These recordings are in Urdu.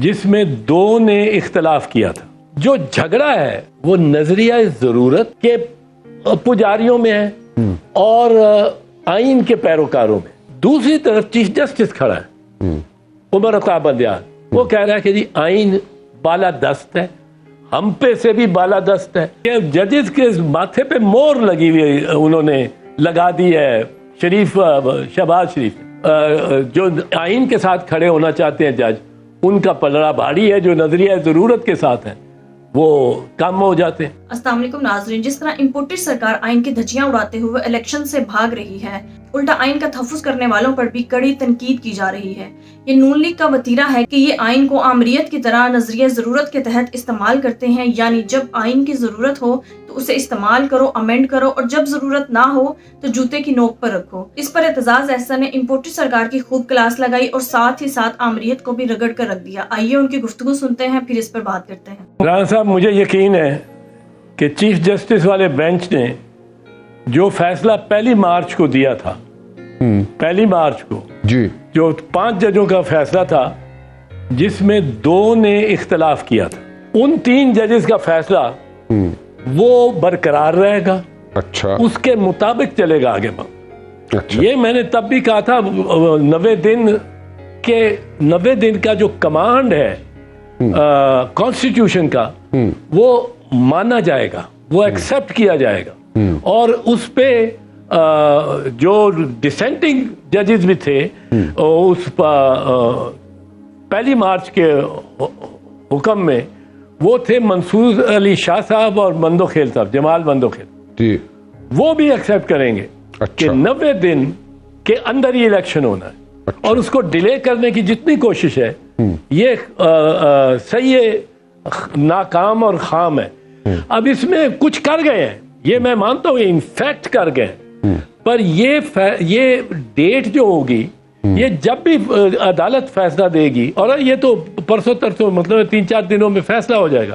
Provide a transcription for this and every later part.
جس میں دو نے اختلاف کیا تھا. جو جھگڑا ہے وہ نظریہ ضرورت کے پجاریوں میں ہے اور آئین کے پیروکاروں میں. دوسری طرف چیف جسٹس کھڑا ہے عمر عطا بندیال. وہ کہہ رہا ہے کہ جی آئین بالا دست ہے, ہم پہ سے بھی بالا دست ہے. کہ ججز کے ماتھے پہ مور لگی ہوئی انہوں نے لگا دی ہے شہباز شریف, جو آئین کے ساتھ کھڑے ہونا چاہتے ہیں جج, ان کا پلڑا بھاری ہے. جو نظریہ ضرورت کے ساتھ ہیں وہ کم ہو جاتے ہیں. السلام علیکم ناظرین. جس طرح امپورٹڈ سرکار آئین کی دھجیاں اڑاتے ہوئے الیکشن سے بھاگ رہی ہے, الٹا آئین کا تحفظ کرنے والوں پر بھی کڑی تنقید کی جا رہی ہے. یہ نون لیگ کا وتیرہ ہے کہ یہ آئین کو آمریت کی طرح نظریہ ضرورت کے تحت استعمال کرتے ہیں, یعنی جب آئین کی ضرورت ہو تو اسے استعمال کرو, امینڈ کرو, اور جب ضرورت نہ ہو تو جوتے کی نوک پر رکھو. اس پر اعتزاز احسن نے امپورٹڈ سرکار کی خوب کلاس لگائی اور ساتھ ہی ساتھ آمریت کو بھی رگڑ کر رکھ دیا. آئیے ان کی گفتگو سنتے ہیں, پھر اس پر بات کرتے ہیں. رانا صاحب, مجھے یقین ہے کہ چیف جسٹس والے بینچ نے جو فیصلہ 1 مارچ کو دیا تھا, 1 مارچ کو جی, جو 5 ججوں کا فیصلہ تھا جس میں 2 نے اختلاف کیا تھا, ان 3 ججز کا فیصلہ وہ برقرار رہے گا. اچھا, اس کے مطابق چلے گا آگے. اچھا, یہ میں نے تب بھی کہا تھا 90 دن کا جو کمانڈ ہے کانسٹیٹیوشن کا, وہ مانا جائے گا, وہ ایکسپٹ کیا جائے گا. اور اس پہ جو ڈسینٹنگ ججز بھی تھے اس 1 مارچ کے حکم میں, وہ تھے منصور علی شاہ صاحب اور مندوخیل صاحب, جمال مندوخیل. جی, وہ بھی ایکسپٹ کریں گے کہ 90 دن کے اندر یہ الیکشن ہونا ہے. اور اس کو ڈیلے کرنے کی جتنی کوشش ہے یہ صحیح ناکام اور خام ہے. اب اس میں کچھ کر گئے ہیں, یہ میں مانتا ہوں انفیکٹ کر گئے, پر یہ ڈیٹ جو ہوگی, یہ جب بھی عدالت فیصلہ دے گی, اور یہ تو پرسوں ترسوں مطلب 3-4 دنوں میں فیصلہ ہو جائے گا,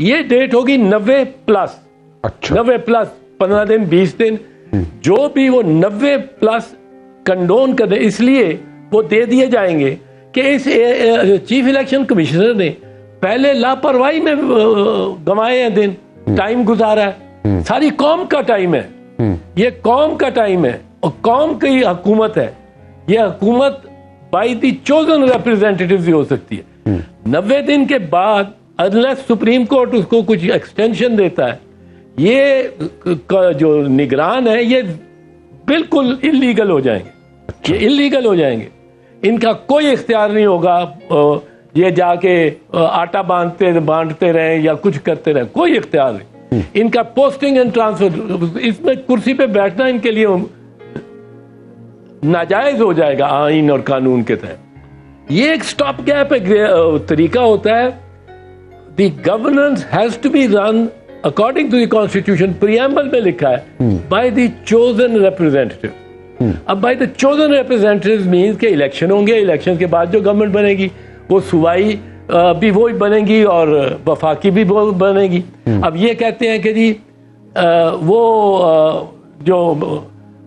یہ ڈیٹ ہوگی 90+. اچھا, 90+, 15 دن 20 دن, جو بھی وہ 90+ کنڈون کر دے. اس لیے وہ دے دیے جائیں گے کہ اس چیف الیکشن کمشنر نے پہلے لاپرواہی میں گنوائے ہیں دن, ٹائم گزارا ہے. ساری قوم کا ٹائم ہے, یہ قوم کا ٹائم ہے, اور قوم کی حکومت ہے. یہ حکومت بائی دی چوزن ریپرزینٹیٹیوز ہی ہو سکتی ہے. 90 دن کے بعد انلیس سپریم کورٹ اس کو کچھ ایکسٹینشن دیتا ہے, یہ جو نگران ہے یہ بالکل انلیگل ہو جائیں گے. یہ انلیگل ہو جائیں گے. ان کا کوئی اختیار نہیں ہوگا یہ جا کے آٹا بانٹتے رہیں یا کچھ کرتے رہیں, کوئی اختیار نہیں. ان کا پوسٹنگ اینڈ ٹرانسفر, اس میں کرسی پہ بیٹھنا ان کے لیے ناجائز ہو جائے گا آئین اور قانون کے تحت. یہ ایک سٹاپ گیپ طریقہ ہوتا ہے. The governance has to be run according to the constitution. Preamble میں لکھا ہے بائی دی چوزن ریپرزینٹیٹیو. اب by the chosen representative means کہ الیکشن ہوں گے, الیکشن کے بعد جو گورنمنٹ بنے گی وہ صوبائی بھی وہی بنے گی اور وفاقی بھی وہ بنے گی. اب یہ کہتے ہیں کہ جی وہ جو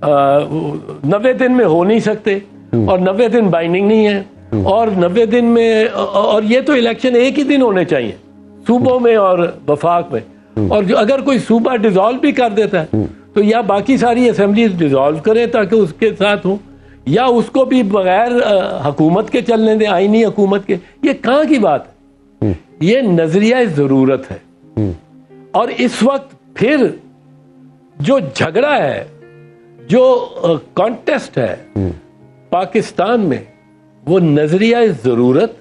90 دن میں ہو نہیں سکتے, اور 90 دن بائنڈنگ نہیں ہے, اور 90 دن میں, اور یہ تو الیکشن ایک ہی دن ہونے چاہیے صوبوں میں اور وفاق میں. اور جو اگر کوئی صوبہ ڈیزالو بھی کر دیتا ہے تو یا باقی ساری اسمبلیز ڈیزالو کریں تاکہ اس کے ساتھ ہوں, یا اس کو بھی بغیر حکومت کے چلنے دیں, آئینی حکومت کے. یہ کہاں کی بات ہے, یہ نظریہ ضرورت ہے. اور اس وقت پھر جو جھگڑا ہے, جو کانٹیسٹ ہے پاکستان میں, وہ نظریہ ضرورت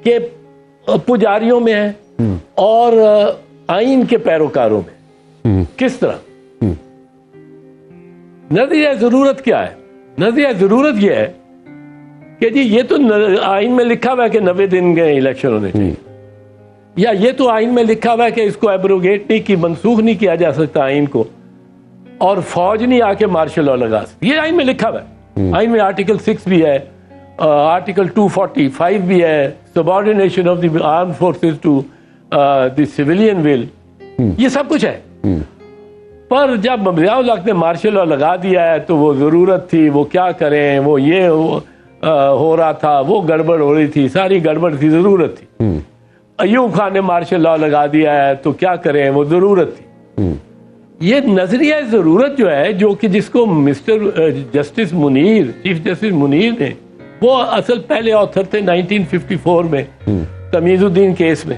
کے پجاریوں میں ہے اور آئین کے پیروکاروں میں. کس طرح نظریہ ضرورت کیا ہے؟ نظریہ ضرورت یہ ہے کہ جی یہ تو آئین میں لکھا ہوا ہے کہ 90 دن کے الیکشن ہونے چاہیے, یا یہ تو آئین میں لکھا ہوا ہے کہ اس کو ایبروگیٹ نہیں کی, منسوخ نہیں کیا جا سکتا آئین کو, اور فوج نہیں آ کے مارشل لا لگا سکتی. یہ آئین میں لکھا ہوا ہے. آئین میں آرٹیکل 6 بھی ہے, آرٹیکل 245 بھی ہے, subordination of the arm forces to the civilian will, یہ سب کچھ ہے. پر جب ضیاء الحق نے مارشل لا لگا دیا ہے تو وہ ضرورت تھی, وہ کیا کریں, وہ یہ ہو رہا تھا, وہ گڑبڑ ہو رہی تھی, ساری گڑبڑ تھی, ضرورت تھی. ایوب خان نے مارشل لا لگا دیا ہے تو کیا کریں, وہ ضرورت تھی. یہ نظریہ ضرورت جو ہے, جو کہ جس کو mister justice Munir, chief justice Munir نے, وہ اصل پہلے آتھر تھے 1954 میں تمیز الدین کیس میں,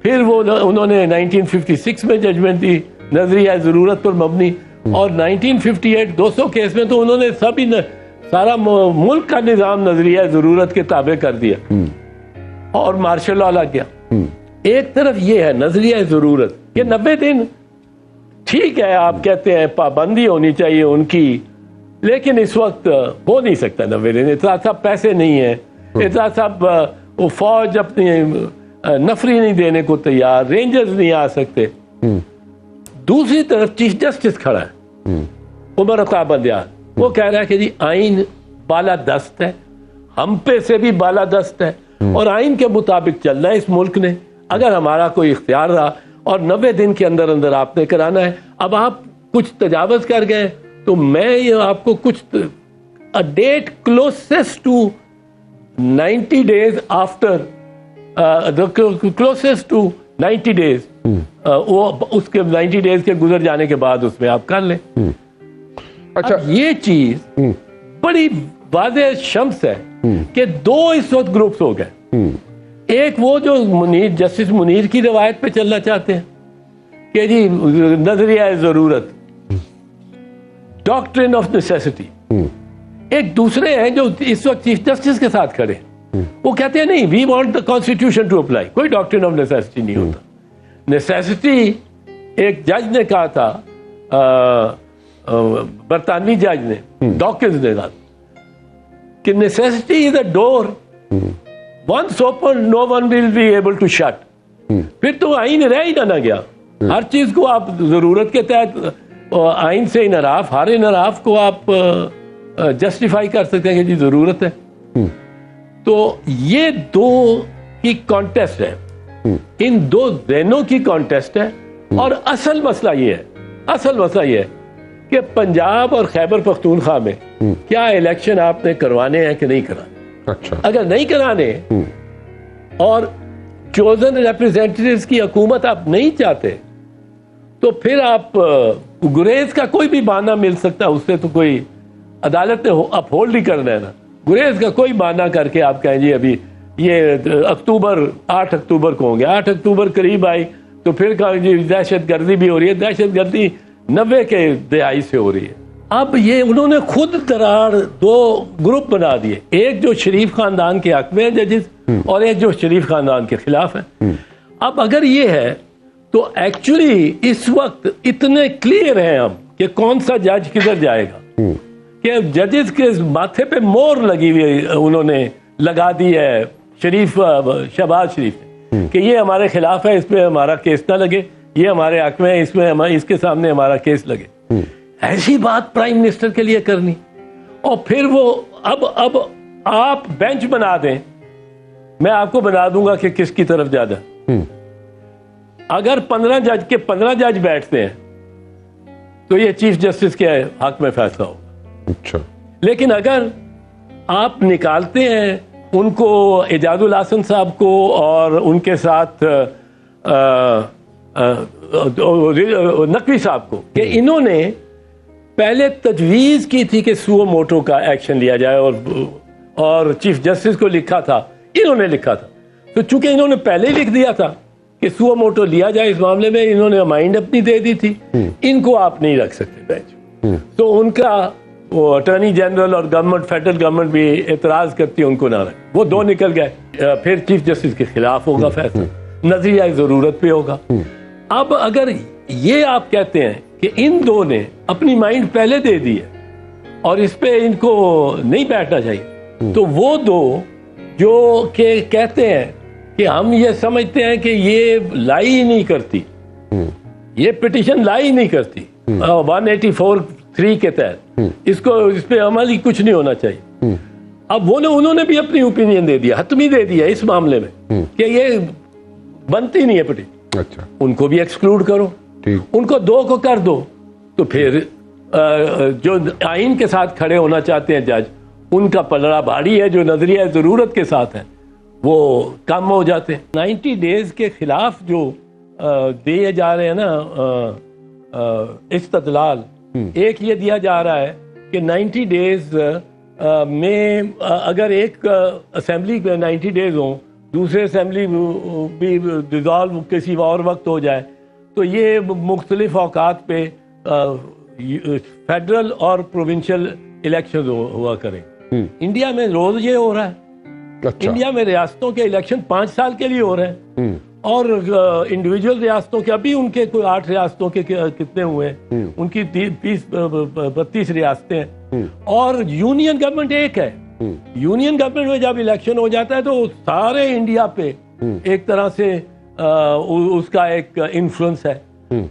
پھر وہ انہوں نے 1956 میں ججمنٹ دی نظریہ ضرورت پر مبنی, اور 1958 200 کیس میں تو انہوں نے سبھی سارا ملک کا نظام نظریہ ضرورت کے تابع کر دیا اور مارشل لا لگ گیا. ایک طرف یہ ہے نظریہ ضرورت, یہ 90 دن ٹھیک ہے, آپ کہتے ہیں پابندی ہونی چاہیے ان کی, لیکن اس وقت ہو نہیں سکتا 90 دن. اتنا سب پیسے نہیں ہیں, اتنا سب وہ فوج اپنی نفری نہیں دینے کو تیار, رینجرز نہیں آ سکتے. دوسری طرف چیف جسٹس کھڑا ہے عمر عطا بندیال, وہ کہہ رہا ہے کہ جی آئین بالا دست ہے, ہم پہ سے بھی بالا دست ہے, اور آئین کے مطابق چلنا ہے اس ملک نے. اگر ہمارا کوئی اختیار رہا اور 90 دن کے اندر اندر آپ نے کرانا ہے, اب آپ کچھ تجاوز کر گئے تو میں یہ آپ کو کچھ date closest to 90 days after closest to 90 days, وہ اس کے 90 days کے گزر جانے کے بعد اس میں آپ کر لیں. اچھا, یہ چیز بڑی واضح شمس ہے کہ دو اس وقت گروپس ہو گئے. ایک وہ جو منیر, جسٹس منیر کی روایت پہ چلنا چاہتے ہیں کہ جی نظریہ ضرورت, ڈاکٹرن آف نیسیسٹی. ایک دوسرے ہیں جو اس وقت چیف جسٹس کے ساتھ کھڑے, وہ کہتے ہیں نہیں, we want the constitution to apply, کوئی ڈاکٹرن آف نیسیسٹی نہیں ہوتا. نیسیسٹی ایک جج نے کہا تھا, برطانوی جج نے, ڈاکنز نے کہا کہ necessity is a door, once open no one will be able to shut. پھر تو آئین رہ ہی نہ گیا, ہر چیز کو آپ ضرورت کے تحت آئین سے انحراف, ہر انحراف کو آپ جسٹیفائی کر سکتے ہیں کہ جی ضرورت ہے. تو یہ دو کی کانٹیسٹ ہے, ان دو ذہنوں کی کانٹیسٹ ہے. اور اصل مسئلہ یہ ہے کہ پنجاب اور خیبر پختونخوا میں کیا الیکشن آپ نے کروانے ہیں کہ نہیں کرانے. اگر نہیں کرانے اور چوزن ریپریزنٹیٹیوز کی حکومت آپ نہیں چاہتے تو پھر آپ گریز کا کوئی بھی بہانہ مل سکتا ہے, اس سے تو کوئی عدالت نے اپ ہولڈ ہی کرنا ہے نا. گریز کا کوئی بہانہ کر کے آپ کہیں جی ابھی یہ 8 اکتوبر کو ہوں گے, 8 اکتوبر قریب آئی تو پھر کہا جی دہشت گردی بھی ہو رہی ہے. دہشت گردی 90 کے دہائی سے ہو رہی ہے. اب یہ انہوں نے خود درار دو گروپ بنا دیے, ایک جو شریف خاندان کے حق میں ہیں ججز, اور ایک جو شریف خاندان کے خلاف ہیں. اب اگر یہ ہے تو ایکچولی اس وقت اتنے کلیئر ہیں ہم کہ کون سا جج کدھر جائے گا, کہ ججز کے ماتھے پہ مور لگی ہوئی انہوں نے لگا دی ہے شہباز شریف نے کہ یہ ہمارے خلاف ہے, اس پہ ہمارا کیس نہ لگے, یہ ہمارے حق میں ہے, اس میں اس کے سامنے ہمارا کیس لگے. ایسی بات پرائم منسٹر کے لیے کرنی, اور پھر وہ اب آپ بینچ بنا دیں, میں آپ کو بنا دوں گا کہ کس کی طرف زیادہ. اگر 15 جج بیٹھتے ہیں تو یہ چیف جسٹس کے حق میں فیصلہ ہوگا. اچھا, لیکن اگر آپ نکالتے ہیں ان کو, اعجاز الحسن صاحب کو اور ان کے ساتھ نقوی صاحب کو, کہ انہوں نے پہلے تجویز کی تھی کہ سو موٹو کا ایکشن لیا جائے, اور چیف جسٹس کو لکھا تھا, انہوں نے لکھا تھا, تو چونکہ انہوں نے پہلے لکھ دیا تھا کہ سو موٹو لیا جائے اس معاملے میں, انہوں نے مائنڈ اپنی دے دی تھی, ان کو آپ نہیں رکھ سکتے بینچ. تو ان کا وہ اٹارنی جنرل اور گورنمنٹ, فیڈرل گورنمنٹ بھی اعتراض کرتی ہے ان کو نہ رکھ, وہ دو نکل گئے. پھر چیف جسٹس کے خلاف ہوگا فیصلہ, نظریہ ضرورت پہ ہوگا. اب اگر یہ آپ کہتے ہیں کہ ان دو نے اپنی مائنڈ پہلے دے دی ہے اور اس پہ ان کو نہیں بیٹھنا چاہیے, تو وہ دو جو کہ کہتے ہیں کہ ہم یہ سمجھتے ہیں کہ یہ لائی ہی نہیں کرتی, یہ پٹیشن لائی نہیں کرتی 184(3) کے تحت, اس پہ عمل ہی کچھ نہیں ہونا چاہیے. اب انہوں نے بھی اپنی اوپینین دے دیا, حتمی دے دیا اس معاملے میں کہ یہ بنتی نہیں ہے پٹیشن. اچھا, ان کو بھی ایکسکلوڈ کرو, ان کو 2 کو کر دو, تو پھر جو آئین کے ساتھ کھڑے ہونا چاہتے ہیں جج, ان کا پلڑا بھاری ہے، جو نظریہ ضرورت کے ساتھ ہے وہ کم ہو جاتے ہیں۔ 90 ڈیز کے خلاف جو دیے جا رہے ہیں نا استدلال، ایک یہ دیا جا رہا ہے کہ 90 ڈیز میں اگر ایک اسمبلی پہ 90 ڈیز ہوں، دوسرے اسمبلی بھی ڈیزالو کسی اور وقت ہو جائے، تو یہ مختلف اوقات پہ فیڈرل اور پروونشل الیکشن ہوا کریں۔ انڈیا میں روز یہ ہو رہا ہے۔ انڈیا میں ریاستوں کے الیکشن 5 سال کے لیے ہو رہے ہیں، اور انڈیویجول ریاستوں کے ابھی ان کے کوئی 8 ریاستوں کے کتنے ہوئے ہیں، ان کی 32 ریاستیں ہیں، اور یونین گورنمنٹ ایک ہے۔ یونین گورنمنٹ میں جب الیکشن ہو جاتا ہے تو سارے انڈیا پہ ایک طرح سے اس کا ایک انفلوئنس ہے۔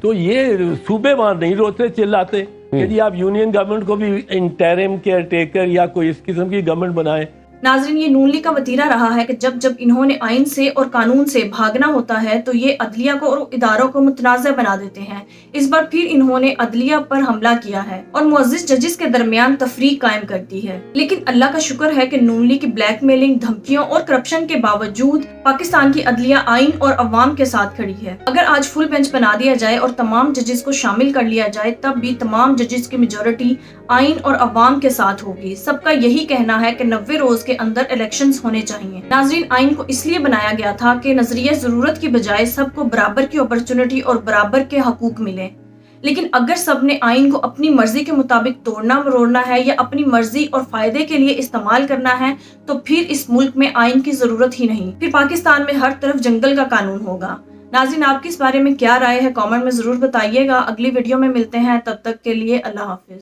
تو یہ صوبے وہاں نہیں روتے چلاتے کہ جی آپ یونین گورنمنٹ کو بھی انٹرم کیئر ٹیکر یا کوئی اس قسم کی گورنمنٹ بنائیں۔ ناظرین، یہ نون لیگ کا وتیرہ رہا ہے کہ جب جب انہوں نے آئین سے اور قانون سے بھاگنا ہوتا ہے تو یہ عدلیہ کو اور اداروں کو متنازع بنا دیتے ہیں۔ اس بار پھر انہوں نے عدلیہ پر حملہ کیا ہے اور معزز ججز کے درمیان تفریق قائم کر دی ہے۔ لیکن اللہ کا شکر ہے کہ نون لیگ کی بلیک میلنگ، دھمکیوں اور کرپشن کے باوجود پاکستان کی عدلیہ آئین اور عوام کے ساتھ کھڑی ہے۔ اگر آج فل بینچ بنا دیا جائے اور تمام ججز کو شامل کر لیا جائے، تب بھی تمام ججز کی میجورٹی آئین اور عوام کے ساتھ ہوگی۔ سب کا یہی کہنا ہے کہ 90 روز کے اندر الیکشنز ہونے چاہیے۔ ناظرین، آئین کو اس لیے بنایا گیا تھا کہ نظریہ ضرورت کی بجائے سب کو برابر کی اپرچونٹی اور برابر کے حقوق ملیں۔ لیکن اگر سب نے آئین کو اپنی مرضی کے مطابق توڑنا مروڑنا ہے یا اپنی مرضی اور فائدے کے لیے استعمال کرنا ہے تو پھر اس ملک میں آئین کی ضرورت ہی نہیں، پھر پاکستان میں ہر طرف جنگل کا قانون ہوگا۔ ناظرین، آپ کی اس بارے میں کیا رائے ہے؟ کامنٹ میں ضرور بتائیے گا۔ اگلی ویڈیو میں ملتے ہیں، تب تک کے لیے اللہ حافظ۔